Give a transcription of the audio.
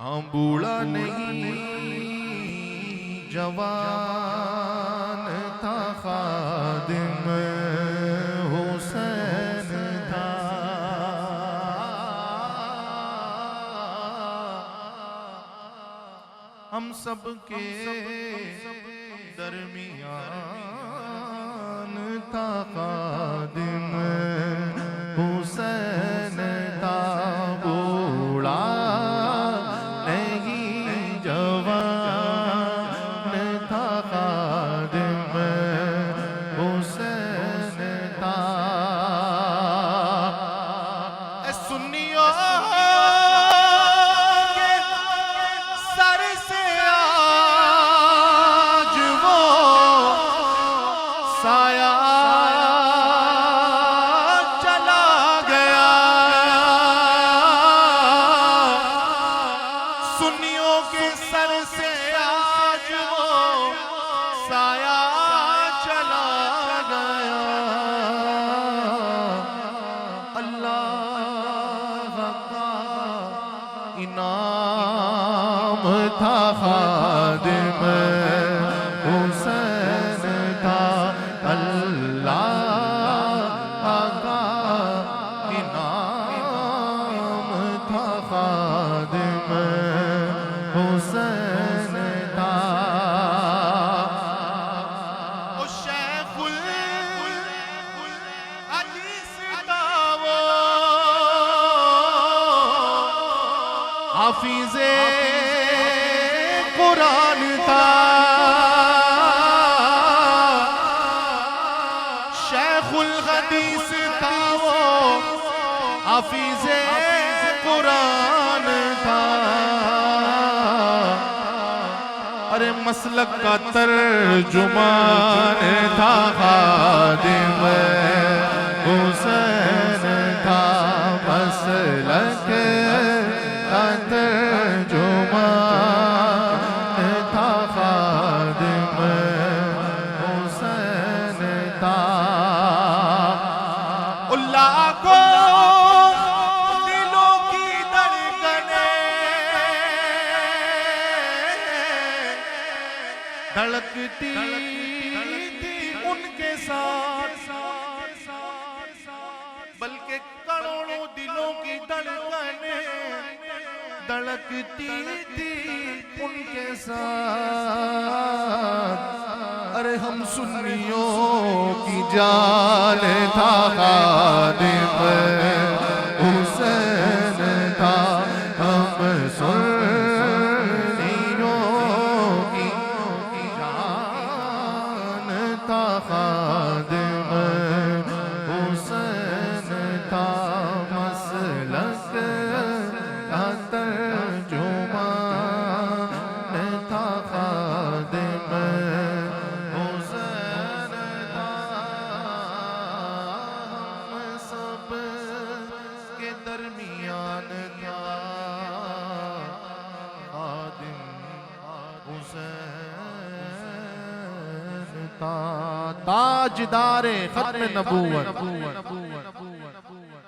हाँ बूढ़ा नहीं जवान था, खादिम हुसैन था। हम सब के दरमियान था, खादिम हुसैन था। बूढ़ा नहीं जवान था, खादिम हुसैन था। ए सुन्नियों के सर से आज वो साया चला गया। सुन्नियों के सर से आज वो साया चला गया। अल्लाह का इनाम था, खादिम हुसैन था। अल्लाह का इनाम था, खादिम हुसैन था। ओ शेखुल हदीस था वो, हाफिज़े कुरान था। शेखुल हदीस था वो, हाफिज़े कुरान था। अरे मसलक का तर्जुमान था, खादिम हुसैन था। मसलक का तर्जुमान था, खादिम हुसैन था। अल्लाह को दिलों की धड़कने धड़कती थी उनके साथ, बल्कि करोड़ों दिलों की धड़कने धड़कती थी उनके साथ। अरे हम सुन्नियों की जान था, खादिम हुसैन था। हम सुन्नियों की जान था, खादिम हुसैन था। मसलक का तर्जुमान था, खादिम हुसैन था। हम सब के दरमियान था, खादिम हुसैन था। ताजदारे खत्म नबूवत